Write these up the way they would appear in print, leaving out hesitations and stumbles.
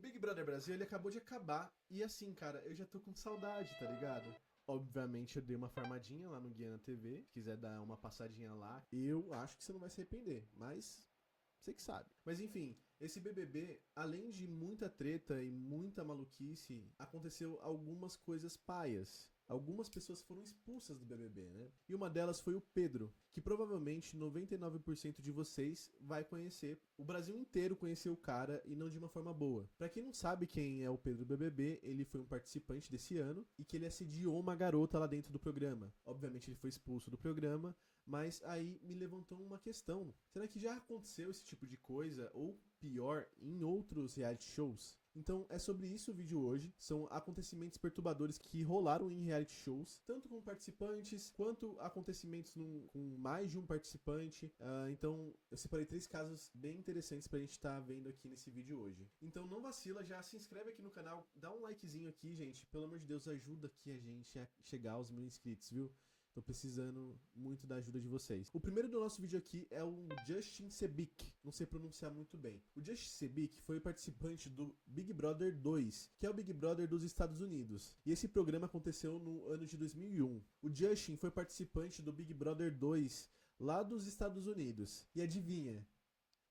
Big Brother Brasil, ele acabou de acabar. E assim, cara, eu já tô com saudade, tá ligado? Obviamente eu dei uma farmadinha lá no Guiana TV. Se quiser dar uma passadinha lá, eu acho que você não vai se arrepender. Mas você que sabe. Mas enfim, esse BBB, além de muita treta e muita maluquice, aconteceu algumas coisas paias. Algumas pessoas foram expulsas do BBB, né? E uma delas foi o Pedro, que provavelmente 99% de vocês vai conhecer. O Brasil inteiro conheceu o cara e não de uma forma boa. Pra quem não sabe quem é o Pedro do BBB, ele foi um participante desse ano e que ele assediou uma garota lá dentro do programa. Obviamente ele foi expulso do programa, mas aí me levantou uma questão. Será que já aconteceu esse tipo de coisa, ou pior, em outros reality shows? Então é sobre isso o vídeo hoje. São acontecimentos perturbadores que rolaram em reality shows, tanto com participantes, quanto acontecimentos com mais de um participante. Então eu separei 3 casos bem interessantes pra gente estar vendo aqui nesse vídeo hoje. Então não vacila, já se inscreve aqui no canal, dá um likezinho aqui, gente. Pelo amor de Deus, ajuda aqui a gente a chegar aos 1000 inscritos, viu? Tô precisando muito da ajuda de vocês. O primeiro do nosso vídeo aqui é o Justin Sebic. Não sei pronunciar muito bem. O Justin Sebic foi participante do Big Brother 2, que é o Big Brother dos Estados Unidos. E esse programa aconteceu no ano de 2001. O Justin foi participante do Big Brother 2 lá dos Estados Unidos. E adivinha?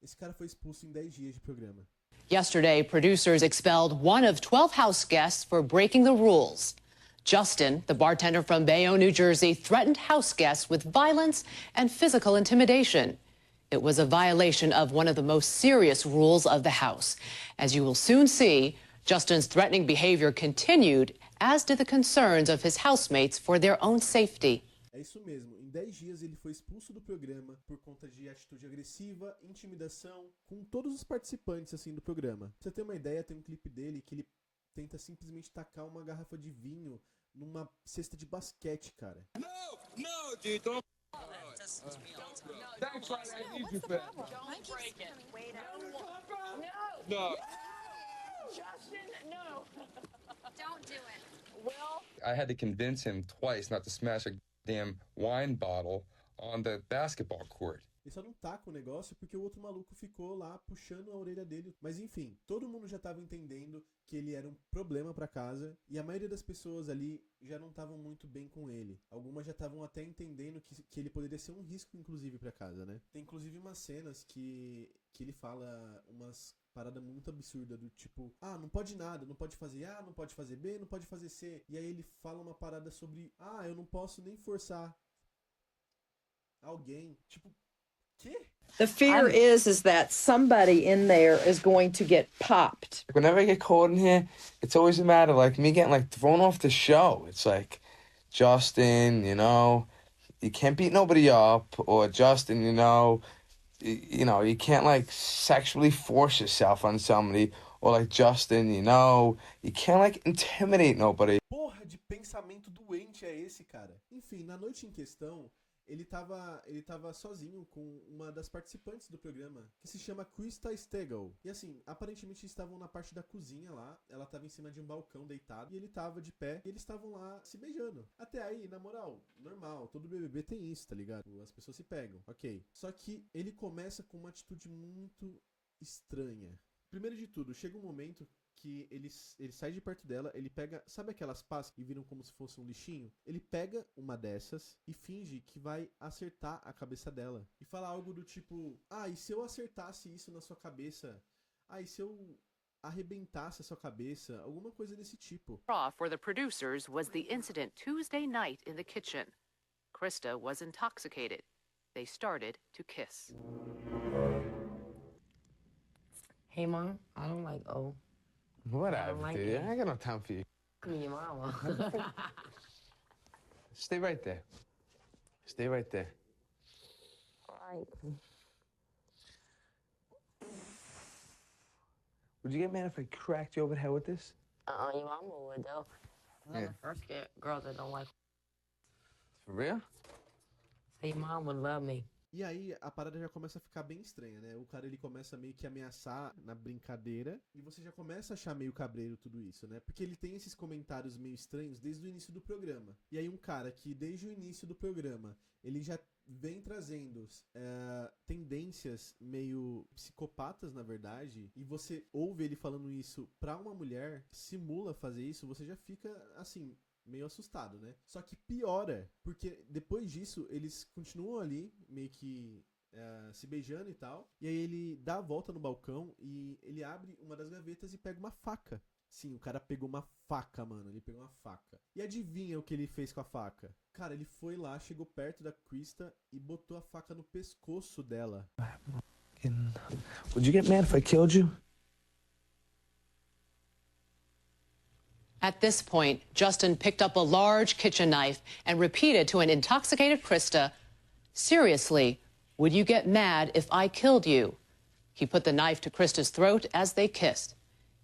Esse cara foi expulso em 10 dias de programa. Yesterday, producers expelled one of 12 house guests for breaking the rules. Justin, the bartender from Bayonne, New Jersey, threatened house guests with violence and physical intimidation. It was a violation of one of the most serious rules of the house. As you will soon see, Justin's threatening behavior continued, as did the concerns of his housemates for their own safety. É isso mesmo, em 10 dias ele foi expulso do programa por conta de atitude agressiva, intimidação, com todos os participantes assim do programa. Pra você ter uma ideia, tem um clipe dele que ele tenta simplesmente tacar uma garrafa de vinho numa cesta de basquete, cara. No, dude, don't. That's why I need you for that. Don't break it. Wait No. Justin, no. Don't do it. Will? I had to convince him twice not to smash a damn wine bottle on the basketball court. Ele só não taca o negócio porque o outro maluco ficou lá puxando a orelha dele. Mas enfim, todo mundo já tava entendendo que ele era um problema pra casa e a maioria das pessoas ali já não estavam muito bem com ele. Algumas já estavam até entendendo que ele poderia ser um risco, inclusive, pra casa, né? Tem inclusive umas cenas que ele fala umas parada muito absurda do tipo, não pode nada, não pode fazer A, não pode fazer B, não pode fazer C. E aí ele fala uma parada sobre, eu não posso nem forçar alguém. Tipo, the fear is that somebody in there is going to get popped. Whenever I get caught in here, it's always a matter of like me getting like thrown off the show. It's like, Justin, you can't beat nobody up, or Justin, you can't like sexually force yourself on somebody, or like Justin, you can't like intimidate nobody. Porra de pensamento doente é esse, cara? Enfim, na noite em questão, ele tava sozinho com uma das participantes do programa, que se chama Krista Stegall. E assim, aparentemente estavam na parte da cozinha lá, ela tava em cima de um balcão deitado, e ele tava de pé, e eles estavam lá se beijando. Até aí, na moral, normal, todo BBB tem isso, tá ligado? As pessoas se pegam, ok. Só que ele começa com uma atitude muito estranha. Primeiro de tudo, chega um momento que ele sai de perto dela, ele pega, sabe aquelas pás que viram como se fosse um lixinho? Ele pega uma dessas e finge que vai acertar a cabeça dela. E fala algo do tipo, e se eu acertasse isso na sua cabeça? E se eu arrebentasse a sua cabeça? Alguma coisa desse tipo. For the producers was the incident Tuesday night in the kitchen. Krista was intoxicated. They started to kiss. Hey, Mom, I don't like O. Whatever, like dude. it. I ain't got no time for you. Me and your mama. Stay right there. Stay right there. All right. Would you get mad if I cracked you over the head with this? Your mama would, though. I'm Yeah. the first girl that don't like. For real? Say your mom would love me. E aí a parada já começa a ficar bem estranha, né? O cara ele começa meio que ameaçar na brincadeira e você já começa a achar meio cabreiro tudo isso, né? Porque ele tem esses comentários meio estranhos desde o início do programa. E aí um cara que desde o início do programa ele já vem trazendo tendências meio psicopatas, na verdade, e você ouve ele falando isso pra uma mulher, simula fazer isso, você já fica assim, meio assustado, né? Só que piora, porque depois disso eles continuam ali, meio que se beijando e tal. E aí ele dá a volta no balcão e ele abre uma das gavetas e pega uma faca. Sim, o cara pegou uma faca, mano. Ele pegou uma faca. E adivinha o que ele fez com a faca? Cara, ele foi lá, chegou perto da Krista e botou a faca no pescoço dela. Would you get mad if I killed you? At this point, Justin picked up a large kitchen knife and repeated to an intoxicated Krista, "Seriously, would you get mad if I killed you?" He put the knife to Krista's throat as they kissed.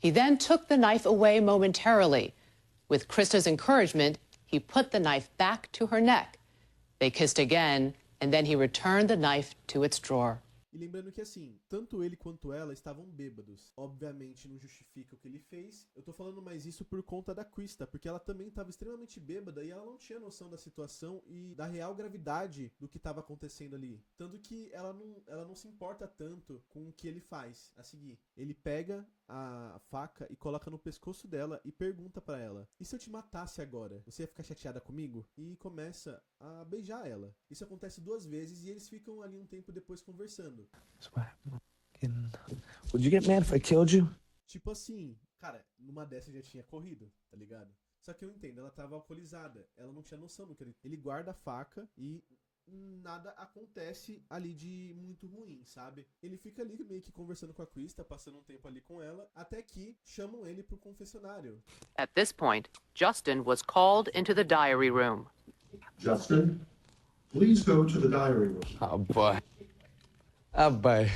He then took the knife away momentarily. With Krista's encouragement, he put the knife back to her neck. They kissed again, and then he returned the knife to its drawer. E lembrando que assim, tanto ele quanto ela estavam bêbados. Obviamente não justifica o que ele fez. Eu tô falando mais isso por conta da Krista, porque ela também estava extremamente bêbada e ela não tinha noção da situação e da real gravidade do que estava acontecendo ali. Tanto que ela não se importa tanto com o que ele faz a seguir. Ele pega a faca e coloca no pescoço dela e pergunta pra ela: "E se eu te matasse agora? Você ia ficar chateada comigo?" E começa a beijar ela. Isso acontece 2 vezes e eles ficam ali um tempo depois conversando. Would you get mad if I killed you? Tipo assim, cara, numa dessa já tinha corrido, tá ligado? Só que eu entendo, ela tava alcoolizada, ela não tinha noção do que ele guarda a faca e nada acontece ali de muito ruim, sabe? Ele fica ali meio que conversando com a Krista, passando um tempo ali com ela, até que chamam ele pro confessionário. At this point, Justin was called into the diary room. Justin, please go to the diary room. Oh, boy. Oh, boy.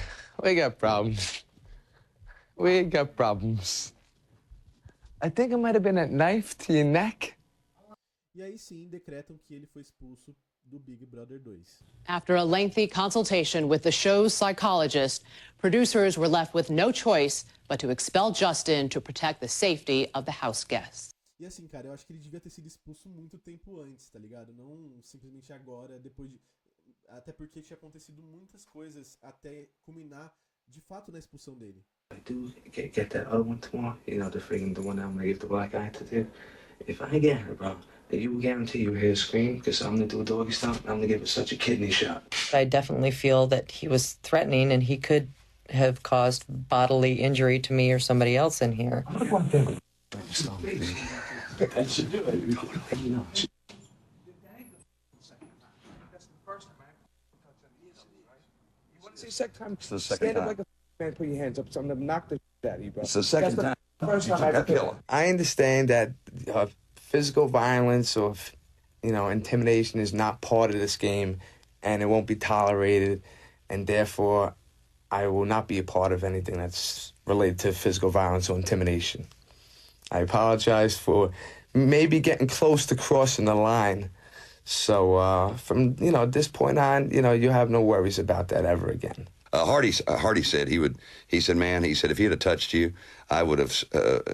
We got problems. We got problems. I think it might have been a knife to your neck. E aí sim, decretam que ele foi expulso do Big Brother 2. After a lengthy consultation with the show's psychologist, producers were left with no choice but to expel Justin to protect the safety of the house guests. E assim, cara, eu acho que ele devia ter sido expulso muito tempo antes, tá ligado? Não simplesmente agora, depois de... Até porque tinha acontecido muitas coisas até culminar de fato na expulsão dele. I do get that other one tomorrow, you know, the one I'm gonna give the black eye to do. If I get her, bro, you guarantee you hear her scream, because I'm gonna do a doggy style, I'm gonna give her such a kidney shot. I definitely feel that he was threatening and he could have caused bodily injury to me or somebody else in here. That should do it. You know. It's the second time. It's the second Stand up time. like a man, put your hands up, so I'm gonna knock the shit out of you, bro. It's the second time. First You time I took ever that killer. I understand that physical violence or, intimidation is not part of this game, and it won't be tolerated, and therefore, I will not be a part of anything that's related to physical violence or intimidation. I apologize for maybe getting close to crossing the line. So from this point on, you have no worries about that ever again. Hardy said he said, man, he said, if he had touched you, I would have,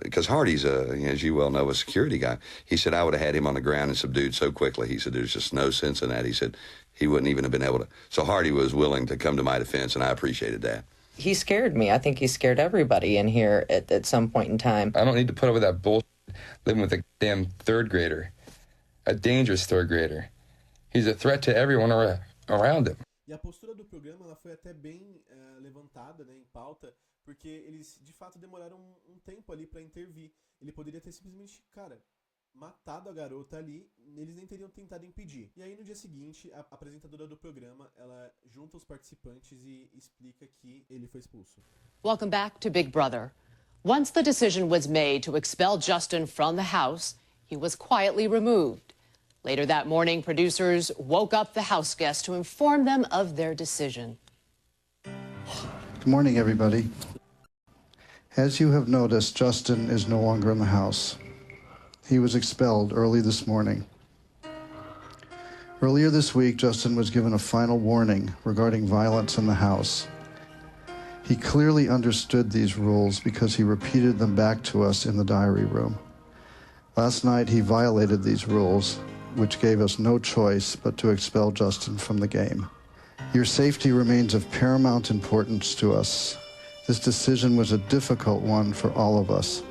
because Hardy's, as you well know, a security guy. He said, I would have had him on the ground and subdued so quickly. He said, there's just no sense in that. He said, he wouldn't even have been able to. So Hardy was willing to come to my defense, and I appreciated that. He scared me. I think he scared everybody in here at some point in time. I don't need to put up with that bullshit living with a damn third grader. A dangerous third grader. He's a threat to everyone around him. E a postura do programa ela foi até bem levantada, né, em pauta, porque eles de fato demoraram um tempo ali pra intervir. Ele poderia ter simplesmente, cara, matado a garota ali, eles nem teriam tentado impedir. E aí no dia seguinte, a apresentadora do programa, ela junta os participantes e explica que ele foi expulso. Welcome back to Big Brother. Once the decision was made to expel Justin from the house, he was quietly removed. Later that morning, producers woke up the house guests to inform them of their decision. Good morning, everybody. As you have noticed, Justin is no longer in the house. He was expelled early this morning. Earlier this week, Justin was given a final warning regarding violence in the house. He clearly understood these rules because he repeated them back to us in the diary room. Last night, he violated these rules, which gave us no choice but to expel Justin from the game. Your safety remains of paramount importance to us. This decision was a difficult one for all of us,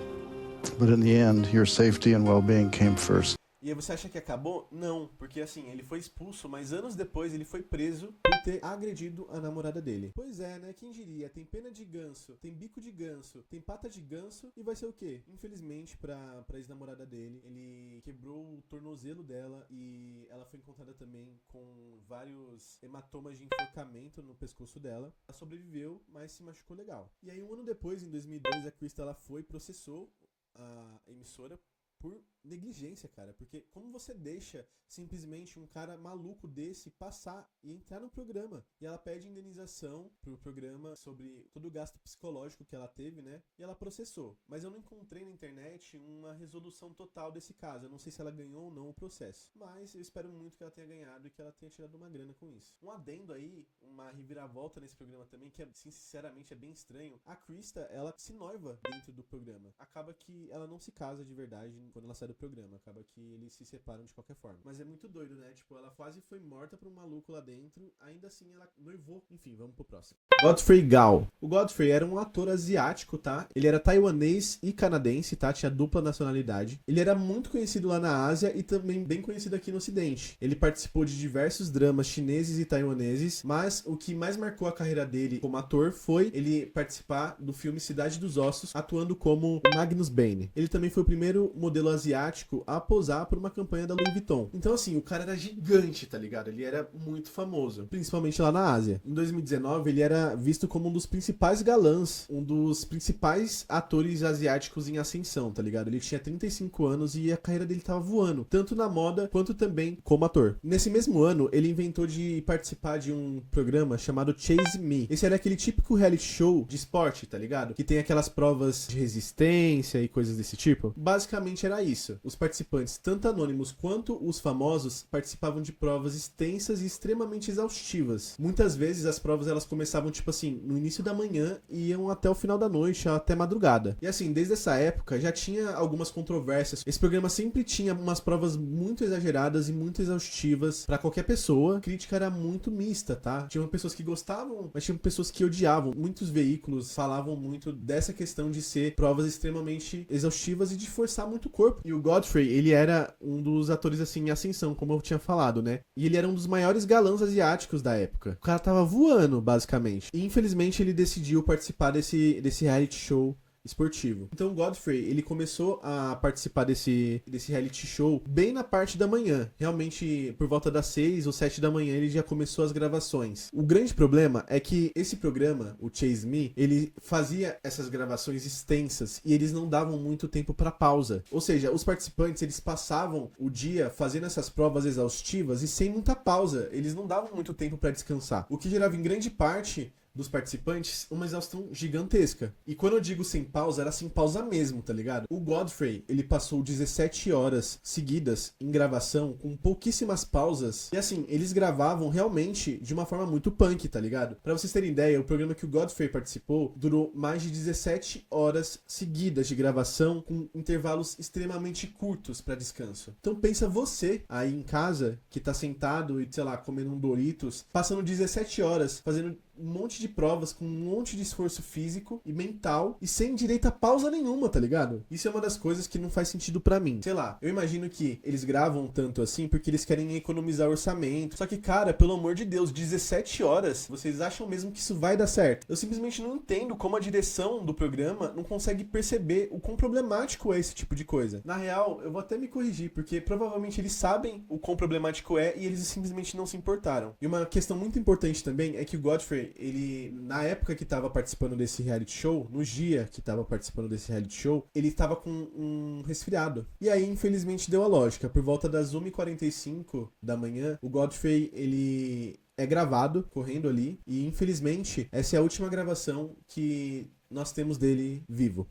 but in the end, your safety and well-being came first. E aí você acha que acabou? Não, porque assim, ele foi expulso, mas anos depois ele foi preso por ter agredido a namorada dele. Pois é, né? Quem diria? Tem pena de ganso, tem bico de ganso, tem pata de ganso e vai ser o quê? Infelizmente pra ex-namorada dele, ele quebrou o tornozelo dela e ela foi encontrada também com vários hematomas de enforcamento no pescoço dela. Ela sobreviveu, mas se machucou legal. E aí um ano depois, em 2002, a Krista ela foi e processou a emissora por negligência, cara, porque como você deixa simplesmente um cara maluco desse passar e entrar no programa? E ela pede indenização pro programa sobre todo o gasto psicológico que ela teve, né? E ela processou. Mas eu não encontrei na internet uma resolução total desse caso. Eu não sei se ela ganhou ou não o processo. Mas eu espero muito que ela tenha ganhado e que ela tenha tirado uma grana com isso. Um adendo aí, uma reviravolta nesse programa também, que sinceramente é bem estranho. A Krista, ela se noiva dentro do programa. Acaba que ela não se casa de verdade quando ela sai do programa. Acaba que eles se separam de qualquer forma. Mas é muito doido, né? Tipo, ela quase foi morta por um maluco lá dentro. Ainda assim, ela noivou. Enfim, vamos pro próximo. Godfrey Gao. O Godfrey era um ator asiático, tá? Ele era taiwanês e canadense, tá? Tinha dupla nacionalidade. Ele era muito conhecido lá na Ásia e também bem conhecido aqui no Ocidente. Ele participou de diversos dramas chineses e taiwaneses, mas o que mais marcou a carreira dele como ator foi ele participar do filme Cidade dos Ossos, atuando como Magnus Bane. Ele também foi o primeiro modelo asiático a posar por uma campanha da Louis Vuitton. Então assim, o cara era gigante, tá ligado? Ele era muito famoso, principalmente lá na Ásia. Em 2019, ele era visto como um dos principais galãs, um dos principais atores asiáticos em ascensão, tá ligado? Ele tinha 35 anos e a carreira dele tava voando, tanto na moda quanto também como ator. Nesse mesmo ano, ele inventou de participar de um programa chamado Chase Me. Esse era aquele típico reality show de esporte, tá ligado? Que tem aquelas provas de resistência e coisas desse tipo. Basicamente era isso. Os participantes, tanto anônimos quanto os famosos, participavam de provas extensas e extremamente exaustivas. Muitas vezes as provas elas começavam tipo assim, no início da manhã e iam até o final da noite, até madrugada. E assim, desde essa época já tinha algumas controvérsias. Esse programa sempre tinha umas provas muito exageradas e muito exaustivas pra qualquer pessoa. A crítica era muito mista, tá? Tinha pessoas que gostavam, mas tinha pessoas que odiavam. Muitos veículos falavam muito dessa questão de ser provas extremamente exaustivas e de forçar muito o corpo. E o Godfrey, ele era um dos atores assim em ascensão, como eu tinha falado, né? E ele era um dos maiores galãs asiáticos da época. O cara tava voando, basicamente. E infelizmente ele decidiu participar desse reality show esportivo. Então o Godfrey, ele começou a participar desse reality show bem na parte da manhã. Realmente, por volta das 6 ou 7 da manhã, ele já começou as gravações. O grande problema é que esse programa, o Chase Me, ele fazia essas gravações extensas e eles não davam muito tempo para pausa. Ou seja, os participantes, eles passavam o dia fazendo essas provas exaustivas e sem muita pausa. Eles não davam muito tempo para descansar. O que gerava em grande parte dos participantes uma exaustão gigantesca. E quando eu digo sem pausa, era sem pausa mesmo, tá ligado? O Godfrey, ele passou 17 horas seguidas em gravação, com pouquíssimas pausas. E assim, eles gravavam realmente de uma forma muito punk, tá ligado? Pra vocês terem ideia, o programa que o Godfrey participou durou mais de 17 horas seguidas de gravação, com intervalos extremamente curtos pra descanso. Então pensa você aí em casa, que tá sentado e, sei lá, comendo um Doritos, passando 17 horas, fazendo um monte de provas com um monte de esforço físico e mental e sem direito a pausa nenhuma, tá ligado? Isso é uma das coisas que não faz sentido pra mim. Sei lá, eu imagino que eles gravam tanto assim porque eles querem economizar orçamento. Só que, cara, pelo amor de Deus, 17 horas, vocês acham mesmo que isso vai dar certo? Eu simplesmente não entendo como a direção do programa não consegue perceber o quão problemático é esse tipo de coisa. Na real, eu vou até me corrigir, porque provavelmente eles sabem o quão problemático é e eles simplesmente não se importaram. E uma questão muito importante também é que o Godfrey, ele, na época que tava participando desse reality show, no dia que tava participando desse reality show, ele tava com um resfriado. E aí, infelizmente, deu a lógica. Por volta das 1h45 da manhã, o Godfrey, ele é gravado, correndo ali. E, infelizmente, essa é a última gravação que nós temos dele vivo.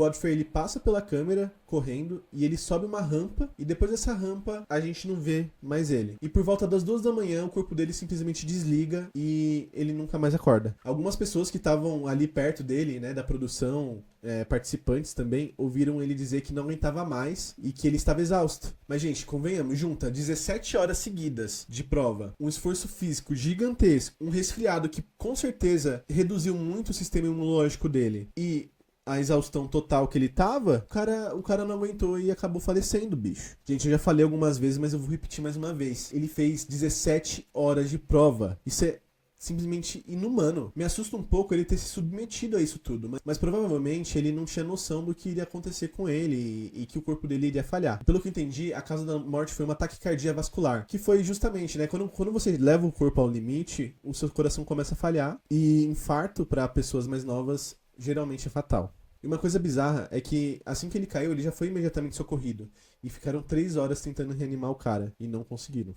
Godfrey, ele passa pela câmera, correndo, e ele sobe uma rampa, e depois dessa rampa, a gente não vê mais ele. E por volta das 2 da manhã, o corpo dele simplesmente desliga, e ele nunca mais acorda. Algumas pessoas que estavam ali perto dele, né, da produção, participantes também, ouviram ele dizer que não aguentava mais, e que ele estava exausto. Mas, gente, convenhamos, junta 17 horas seguidas de prova, um esforço físico gigantesco, um resfriado que com certeza reduziu muito o sistema imunológico dele, e a exaustão total que ele tava, o cara não aguentou e acabou falecendo, bicho. Gente, eu já falei algumas vezes, mas eu vou repetir mais uma vez. Ele fez 17 horas de prova. Isso é simplesmente inumano. Me assusta um pouco ele ter se submetido a isso tudo, mas provavelmente ele não tinha noção do que iria acontecer com ele e que o corpo dele iria falhar. Pelo que eu entendi, a causa da morte foi uma taquicardia vascular, que foi justamente, né, quando você leva o corpo ao limite, o seu coração começa a falhar, e infarto para pessoas mais novas geralmente é fatal. E uma coisa bizarra é que assim que ele caiu, ele já foi imediatamente socorrido, e ficaram 3 horas tentando reanimar o cara, e não conseguiram.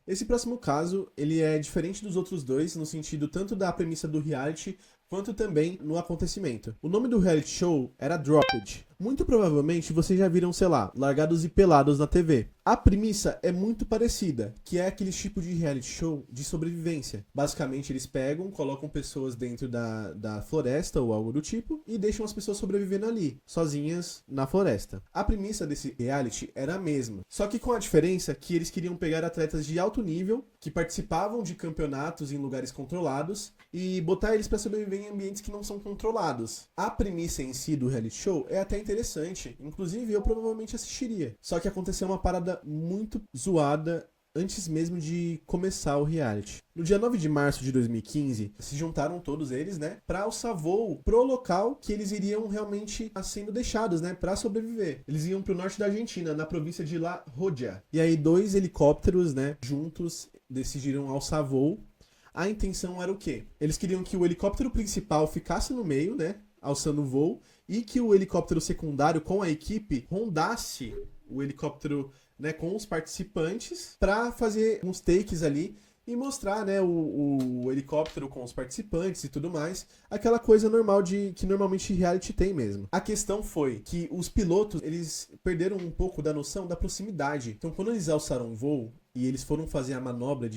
Esse próximo caso, ele é diferente dos outros dois, no sentido tanto da premissa do reality, quanto também no acontecimento. O nome do reality show era Dropped. Muito provavelmente vocês já viram, sei lá, Largados e Pelados na TV. A premissa é muito parecida, que é aquele tipo de reality show de sobrevivência. Basicamente eles pegam, colocam pessoas dentro da floresta ou algo do tipo e deixam as pessoas sobrevivendo ali, sozinhas na floresta. A premissa desse reality era a mesma, só que com a diferença que eles queriam pegar atletas de alto nível, que participavam de campeonatos em lugares controlados, e botar eles para sobreviver em ambientes que não são controlados. A premissa em si do reality show é até interessante, inclusive eu provavelmente assistiria. Só que aconteceu uma parada muito zoada antes mesmo de começar o reality. No dia 9 de março de 2015, se juntaram todos eles, né, para alçar voo pro local que eles iriam realmente sendo deixados, né, para sobreviver. Eles iam pro norte da Argentina, na província de La Rioja. E aí 2 helicópteros, né, juntos decidiram alçar voo. A intenção era o quê? Eles queriam que o helicóptero principal ficasse no meio, né, alçando o voo, e que o helicóptero secundário com a equipe rondasse o helicóptero, né, com os participantes para fazer uns takes ali e mostrar, né, o helicóptero com os participantes e tudo mais, aquela coisa normal que normalmente reality tem mesmo. A questão foi que os pilotos, eles perderam um pouco da noção da proximidade. Então quando eles alçaram o voo e eles foram fazer a manobra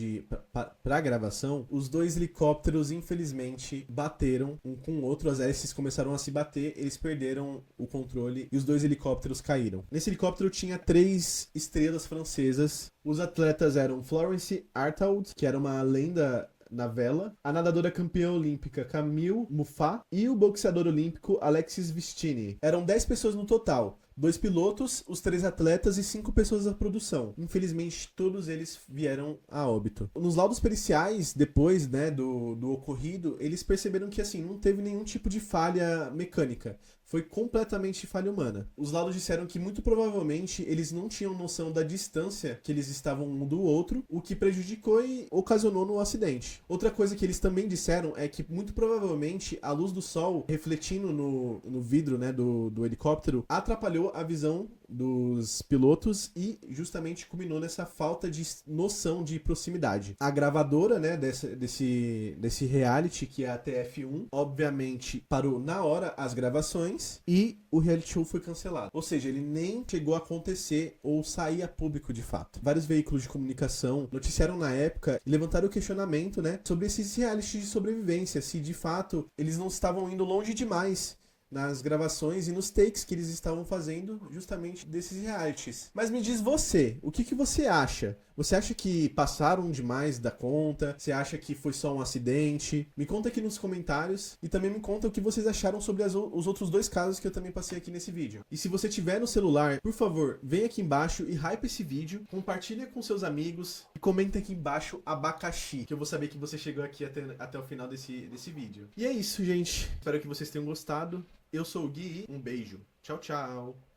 pra gravação, os 2 helicópteros, infelizmente, bateram um com o outro, as hélices começaram a se bater, eles perderam o controle e os 2 helicópteros caíram. Nesse helicóptero tinha 3 estrelas francesas. Os atletas eram Florence Artaud, que era uma lenda na vela, a nadadora campeã olímpica Camille Muffat e o boxeador olímpico Alexis Vistini. Eram 10 pessoas no total. 2 pilotos, os 3 atletas e 5 pessoas da produção. Infelizmente, todos eles vieram a óbito. Nos laudos periciais, depois, né, do ocorrido, eles perceberam que, assim, não teve nenhum tipo de falha mecânica. Foi completamente falha humana. Os laudos disseram que, muito provavelmente, eles não tinham noção da distância que eles estavam um do outro, o que prejudicou e ocasionou no acidente. Outra coisa que eles também disseram é que, muito provavelmente, a luz do sol refletindo no vidro, né, do helicóptero atrapalhou a visão dos pilotos e justamente culminou nessa falta de noção de proximidade. A gravadora, né, desse reality, que é a TF1, obviamente parou na hora as gravações e o reality show foi cancelado. Ou seja, ele nem chegou a acontecer ou sair a público de fato. Vários veículos de comunicação noticiaram na época e levantaram o questionamento, né, sobre esses realities de sobrevivência, se de fato eles não estavam indo longe demais nas gravações e nos takes que eles estavam fazendo justamente desses realities. Mas me diz você, o que você acha? Você acha que passaram demais da conta? Você acha que foi só um acidente? Me conta aqui nos comentários e também me conta o que vocês acharam sobre os outros 2 casos que eu também passei aqui nesse vídeo. E se você tiver no celular, por favor, vem aqui embaixo e hype esse vídeo, compartilha com seus amigos e comenta aqui embaixo abacaxi, que eu vou saber que você chegou aqui até o final desse vídeo. E é isso, gente. Espero que vocês tenham gostado. Eu sou o Gui, um beijo. Tchau, tchau.